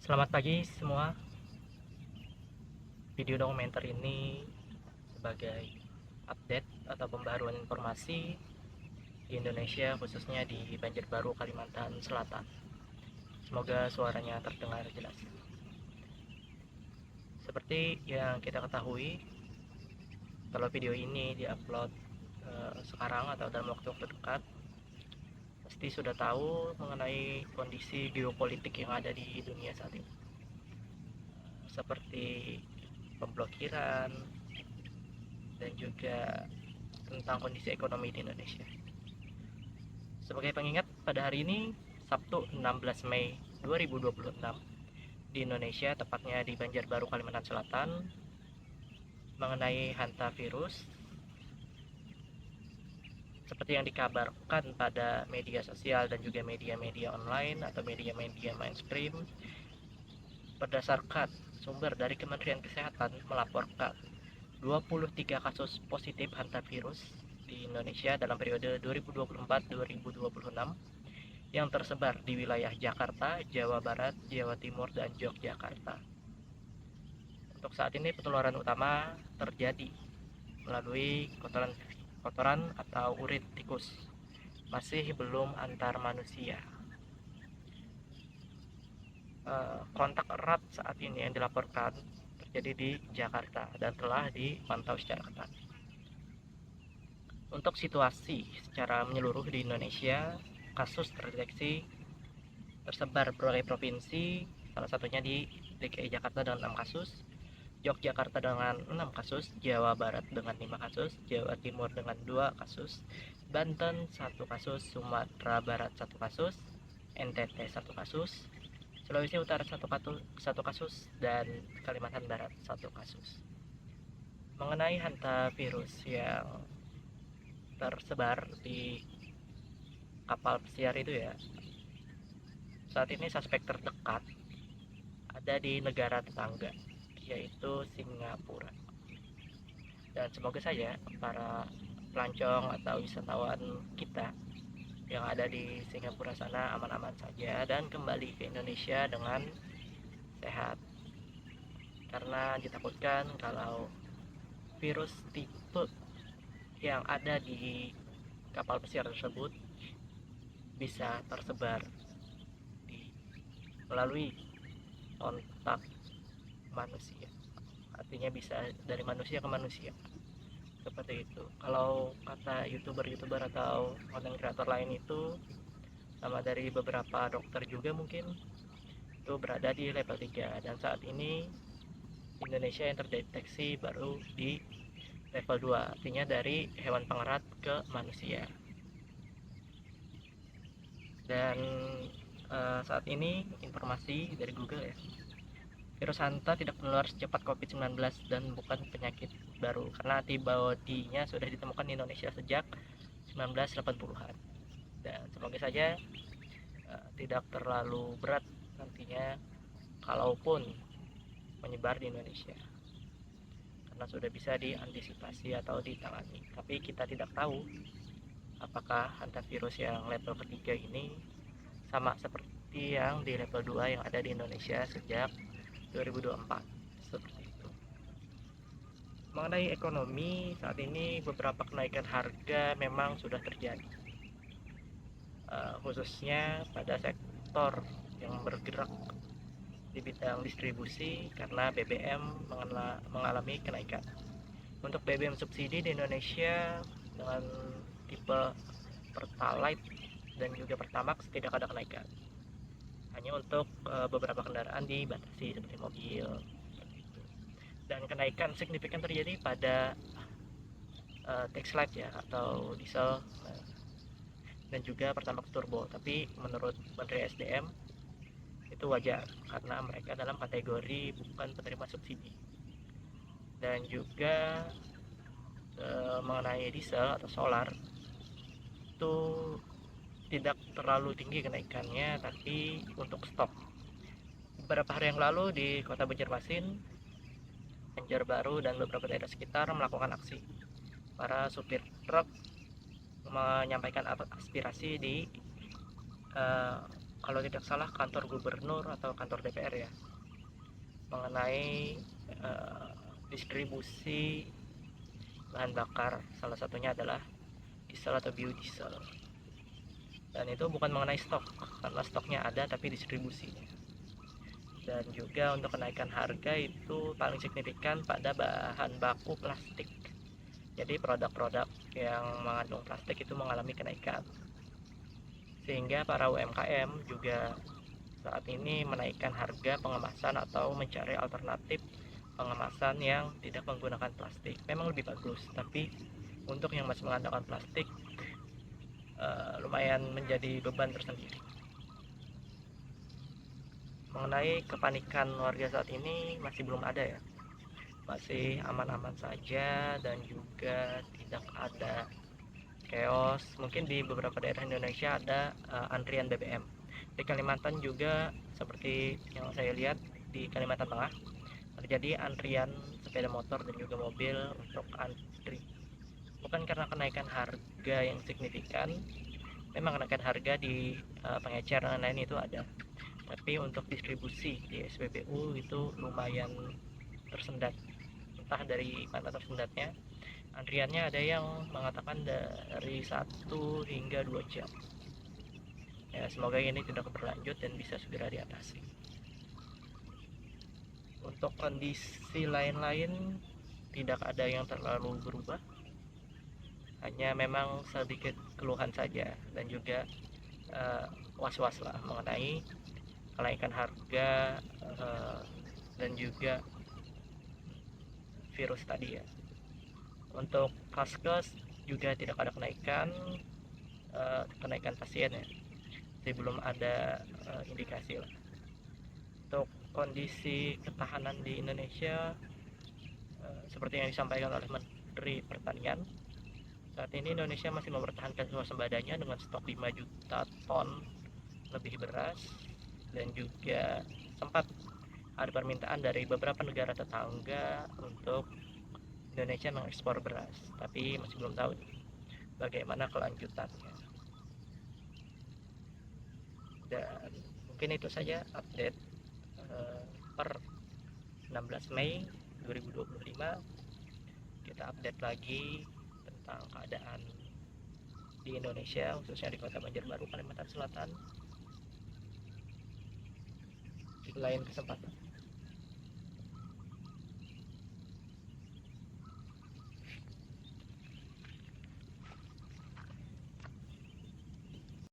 Selamat pagi semua. Video dokumenter ini sebagai update atau pembaruan informasi di Indonesia, khususnya di Banjarbaru, Kalimantan Selatan. Semoga suaranya terdengar jelas. Seperti yang kita ketahui, kalau video ini diupload sekarang atau dalam waktu dekat, pasti sudah tahu mengenai kondisi geopolitik yang ada di dunia saat ini, seperti pemblokiran dan juga tentang kondisi ekonomi di Indonesia. Sebagai pengingat, pada hari ini Sabtu 16 Mei 2026 di Indonesia, tepatnya di Banjarbaru, Kalimantan Selatan, mengenai hantavirus seperti yang dikabarkan pada media sosial dan juga media-media online atau media-media mainstream. Berdasarkan sumber dari Kementerian Kesehatan melaporkan 23 kasus positif hantavirus di Indonesia dalam periode 2024-2026 yang tersebar di wilayah Jakarta, Jawa Barat, Jawa Timur, dan Yogyakarta. Untuk saat ini penularan utama terjadi melalui kotoran atau urin tikus, masih belum antar manusia. Kontak erat saat ini yang dilaporkan terjadi di Jakarta dan telah dipantau secara ketat. Untuk situasi secara menyeluruh di Indonesia, kasus terdeteksi tersebar berbagai provinsi, salah satunya di DKI Jakarta dengan 6 kasus, Yogyakarta dengan 6 kasus, Jawa Barat dengan 5 kasus, Jawa Timur dengan 2 kasus, Banten 1 kasus, Sumatera Barat 1 kasus, NTT 1 kasus, Sulawesi Utara 1 kasus, dan Kalimantan Barat 1 kasus. Mengenai hantavirus yang tersebar di kapal pesiar itu ya, saat ini suspek terdekat ada di negara tetangga, yaitu Singapura. Dan semoga saja para pelancong atau wisatawan kita yang ada di Singapura sana aman-aman saja dan kembali ke Indonesia dengan sehat, karena ditakutkan kalau virus tipe yang ada di kapal pesiar tersebut bisa tersebar melalui kontak manusia, artinya bisa dari manusia ke manusia, seperti itu. Kalau kata youtuber atau konten kreator lain itu, sama dari beberapa dokter juga mungkin, itu berada di level 3, dan saat ini Indonesia yang terdeteksi baru di level 2, artinya dari hewan pengerat ke manusia. Dan saat ini informasi dari Google ya, virus Hanta tidak menular secepat COVID-19 dan bukan penyakit baru, karena antibodinya sudah ditemukan di Indonesia sejak 1980-an. Dan semoga saja tidak terlalu berat nantinya kalaupun menyebar di Indonesia, karena sudah bisa diantisipasi atau ditangani. Tapi kita tidak tahu apakah hantavirus yang level ketiga ini sama seperti yang di level 2 yang ada di Indonesia sejak 2024, seperti itu. Mengenai ekonomi, saat ini beberapa kenaikan harga memang sudah terjadi, khususnya pada sektor yang bergerak di bidang distribusi, karena BBM mengalami kenaikan. Untuk BBM subsidi di Indonesia dengan tipe Pertalite dan juga Pertamax tidak ada kenaikan, hanya untuk beberapa kendaraan dibatasi seperti mobil, dan kenaikan signifikan terjadi pada Taxlight ya, atau diesel dan juga Pertamax turbo. Tapi menurut Menteri SDM itu wajar karena mereka dalam kategori bukan penerima subsidi. Dan juga mengenai diesel atau solar itu tidak terlalu tinggi kenaikannya, tapi untuk stok. Beberapa hari yang lalu di kota Banjarmasin, Banjarbaru, dan beberapa daerah sekitar melakukan aksi. Para supir truk menyampaikan aspirasi di kalau tidak salah kantor gubernur atau kantor DPR ya, mengenai distribusi bahan bakar, salah satunya adalah diesel atau biodiesel. Dan itu bukan mengenai stok, karena stoknya ada tapi distribusinya. Dan juga untuk kenaikan harga itu paling signifikan pada bahan baku plastik. Jadi produk-produk yang mengandung plastik itu mengalami kenaikan, sehingga para UMKM juga saat ini menaikkan harga pengemasan atau mencari alternatif pengemasan yang tidak menggunakan plastik. Memang lebih bagus, tapi untuk yang masih mengandalkan plastik lumayan menjadi beban tersendiri. Mengenai kepanikan warga saat ini masih belum ada ya, masih aman-aman saja, dan juga tidak ada chaos. Mungkin di beberapa daerah Indonesia ada antrian BBM. Di Kalimantan juga seperti yang saya lihat di Kalimantan Tengah terjadi antrian sepeda motor dan juga mobil untuk antri. Bukan karena kenaikan harga yang signifikan, memang kenaikan harga di pengecer dan lain itu ada, tapi untuk distribusi di SPBU itu lumayan tersendat. Entah dari mana tersendatnya, antriannya ada yang mengatakan dari 1 hingga 2 jam. Ya, semoga ini tidak berlanjut dan bisa segera diatasi. Untuk kondisi lain-lain tidak ada yang terlalu berubah, hanya memang sedikit keluhan saja, dan juga was-was lah mengenai kenaikan harga dan juga virus tadi ya. Untuk Kaskes juga tidak ada kenaikan pasien ya, jadi belum ada indikasi lah. Untuk kondisi ketahanan di Indonesia, seperti yang disampaikan oleh Menteri Pertanian, saat ini Indonesia masih mempertahankan swaspodanya dengan stok 5 juta ton lebih beras, dan juga sempat ada permintaan dari beberapa negara tetangga untuk Indonesia mengekspor beras, tapi masih belum tahu bagaimana kelanjutannya. Dan mungkin itu saja update per 16 Mei 2025. Kita update lagi tentang keadaan di Indonesia, khususnya di Kota Banjarbaru, Kalimantan Selatan, di lain kesempatan.